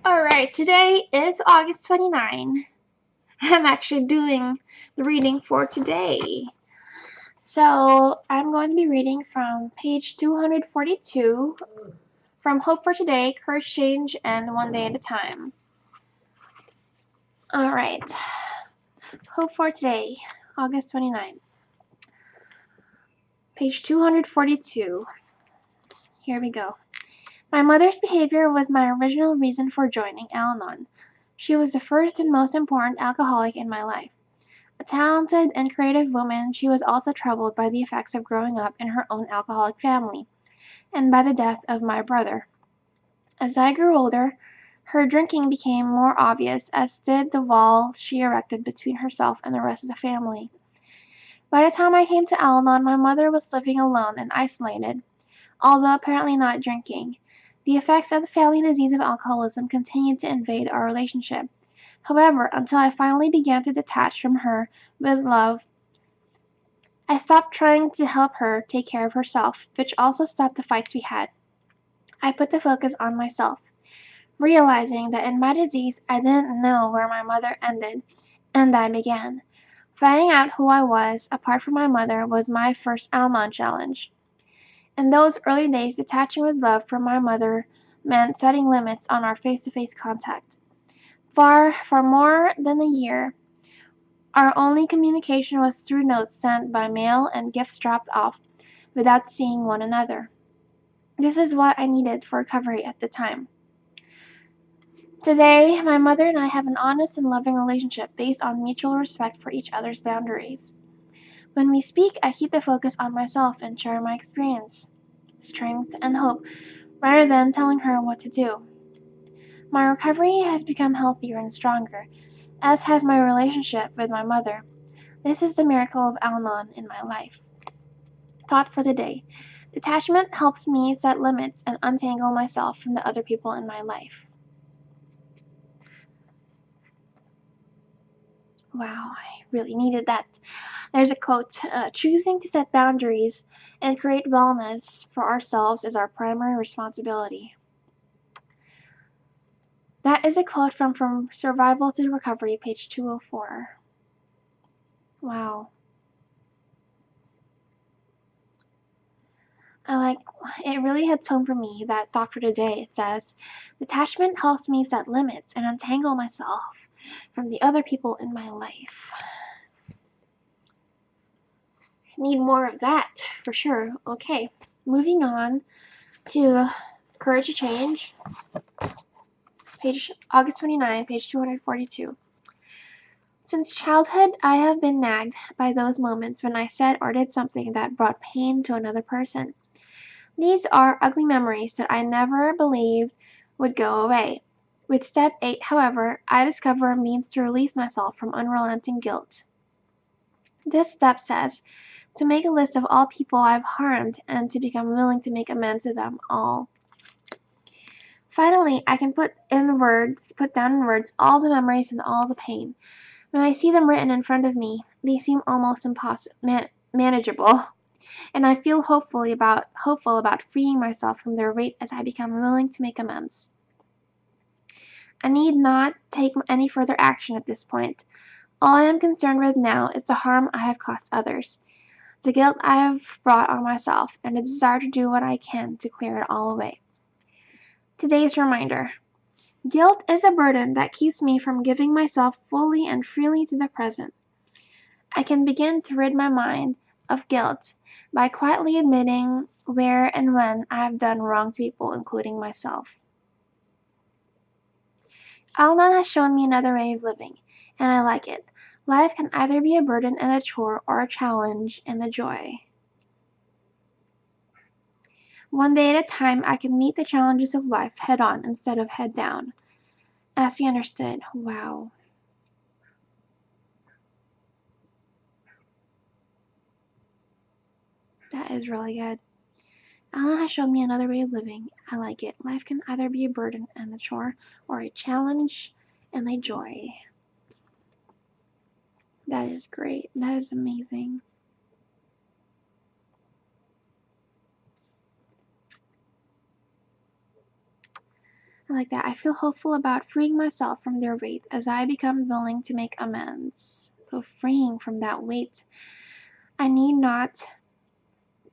Alright, today is August 29. I'm actually doing the reading for today. So, I'm going to be reading from page 242 from Hope for Today, Courage Change, and One Day at a Time. Alright, Hope for Today, August 29. Page 242. Here we go. My mother's behavior was my original reason for joining Al-Anon. She was the first and most important alcoholic in my life. A talented and creative woman, she was also troubled by the effects of growing up in her own alcoholic family, and by the death of my brother. As I grew older, her drinking became more obvious, as did the wall she erected between herself and the rest of the family. By the time I came to Al-Anon, my mother was living alone and isolated, although apparently not drinking. The effects of the family disease of alcoholism continued to invade our relationship. However, until I finally began to detach from her with love, I stopped trying to help her take care of herself, which also stopped the fights we had. I put the focus on myself, realizing that in my disease I didn't know where my mother ended and I began. Finding out who I was, apart from my mother, was my first Al-Anon challenge. In those early days, detaching with love from my mother meant setting limits on our face-to-face contact. For more than a year, our only communication was through notes sent by mail and gifts dropped off without seeing one another. This is what I needed for recovery at the time. Today, my mother and I have an honest and loving relationship based on mutual respect for each other's boundaries. When we speak, I keep the focus on myself and share my experience, strength, and hope, rather than telling her what to do. My recovery has become healthier and stronger, as has my relationship with my mother. This is the miracle of Al-Anon in my life. Thought for the day. Detachment helps me set limits and untangle myself from the other people in my life. Wow, I really needed that. There's a quote, choosing to set boundaries and create wellness for ourselves is our primary responsibility. That is a quote from Survival to Recovery, page 204. Wow. It really hits home for me, that thought for today. It says, detachment helps me set limits and untangle myself from the other people in my life. Need more of that, for sure. Okay, moving on to Courage to Change, page August 29, page 242. Since childhood, I have been nagged by those moments when I said or did something that brought pain to another person. These are ugly memories that I never believed would go away. With step 8, however, I discover a means to release myself from unrelenting guilt. This step says to make a list of all people I've harmed and to become willing to make amends to them all. Finally, I can put down in words all the memories and all the pain. When I see them written in front of me, they seem almost manageable, and I feel hopeful about freeing myself from their weight as I become willing to make amends. I need not take any further action at this point. All I am concerned with now is the harm I have caused others, the guilt I have brought on myself, and the desire to do what I can to clear it all away. Today's reminder. Guilt is a burden that keeps me from giving myself fully and freely to the present. I can begin to rid my mind of guilt by quietly admitting where and when I have done wrong to people, including myself. Al-Anon has shown me another way of living, and I like it. Life can either be a burden and a chore, or a challenge and a joy. One day at a time, I can meet the challenges of life head on instead of head down. As we understood. Wow. That is really good. Al-Anon has shown me another way of living. I like it. Life can either be a burden and a chore, or a challenge and a joy. That is great. That is amazing. I like that. I feel hopeful about freeing myself from their weight as I become willing to make amends. So freeing from that weight. I need not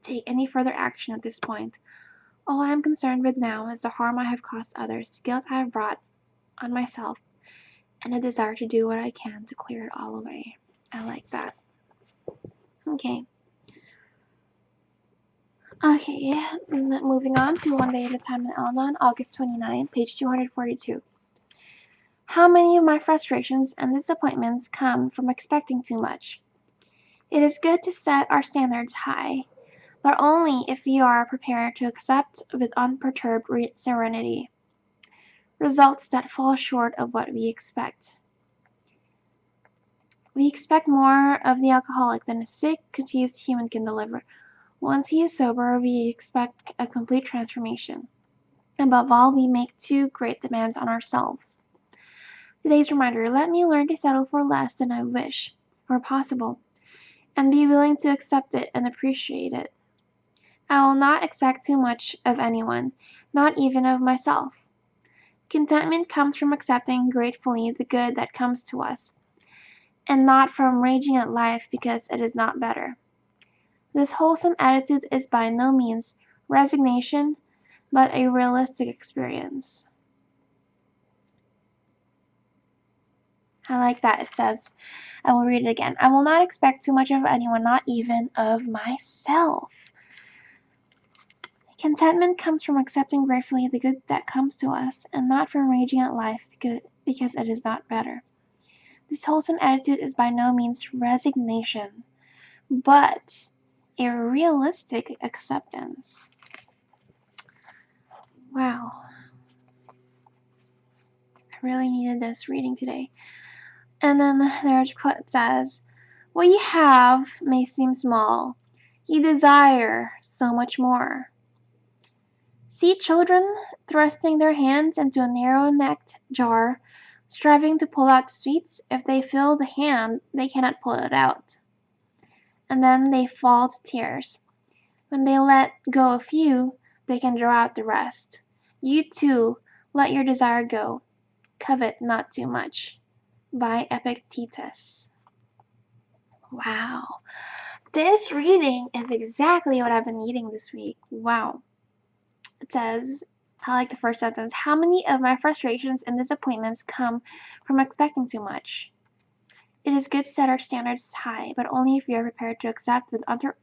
take any further action at this point. All I am concerned with now is the harm I have caused others, the guilt I have brought on myself, and a desire to do what I can to clear it all away. I like that. Okay. Okay, moving on to One Day at a Time in Al-Anon, August 29, page 242. How many of my frustrations and disappointments come from expecting too much? It is good to set our standards high, but only if we are prepared to accept with unperturbed serenity results that fall short of what we expect. We expect more of the alcoholic than a sick, confused human can deliver. Once he is sober, we expect a complete transformation. Above all, we make too great demands on ourselves. Today's reminder: let me learn to settle for less than I wish, where possible, and be willing to accept it and appreciate it. I will not expect too much of anyone, not even of myself. Contentment comes from accepting gratefully the good that comes to us, and not from raging at life because it is not better. This wholesome attitude is by no means resignation, but a realistic experience. I like that. It says, I will read it again. I will not expect too much of anyone, not even of myself. Contentment comes from accepting gratefully the good that comes to us, and not from raging at life because it is not better. This wholesome attitude is by no means resignation, but a realistic acceptance. Wow. I really needed this reading today. And then there's a quote that says, what you have may seem small. You desire so much more. See children thrusting their hands into a narrow-necked jar, striving to pull out the sweets. If they fill the hand, they cannot pull it out. And then they fall to tears. When they let go a few, they can draw out the rest. You too, let your desire go. Covet not too much. By Epictetus. Wow. This reading is exactly what I've been needing this week. Wow. It says, I like the first sentence, how many of my frustrations and disappointments come from expecting too much? It is good to set our standards high, but only if we are prepared to accept with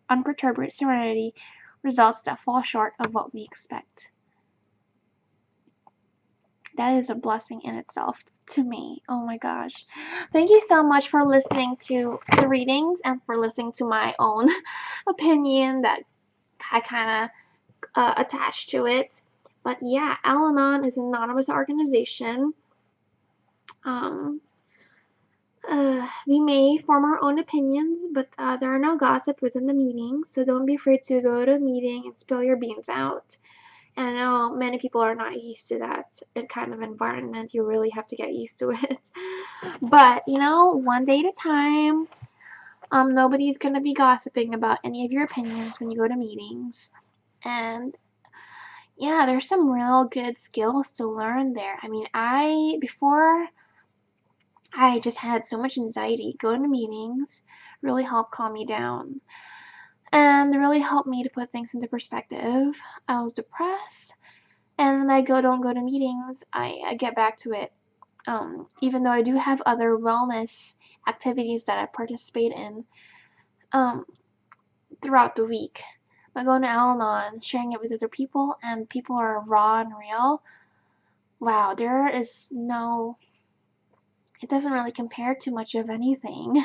unperturbed serenity results that fall short of what we expect. That is a blessing in itself to me. Oh my gosh. Thank you so much for listening to the readings and for listening to my own opinion that I kind of attached to it. But yeah, Al-Anon is an anonymous organization. We may form our own opinions, but there are no gossip within the meetings, so don't be afraid to go to a meeting and spill your beans out. And I know many people are not used to that kind of environment. You really have to get used to it. But, you know, one day at a time. Nobody's going to be gossiping about any of your opinions when you go to meetings. And, yeah, there's some real good skills to learn there. I mean, before I just had so much anxiety. Going to meetings really helped calm me down. And it really helped me to put things into perspective. I was depressed. And when I don't go to meetings, I get back to it. Even though I do have other wellness activities that I participate in throughout the week. But going to Al-Anon, sharing it with other people, and people are raw and real, wow, it doesn't really compare to much of anything.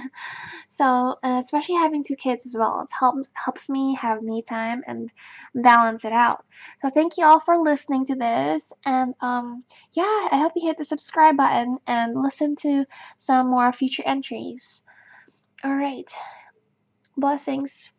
So, especially having 2 kids as well, it helps me have me time and balance it out. So thank you all for listening to this, and yeah, I hope you hit the subscribe button and listen to some more future entries. All right, blessings.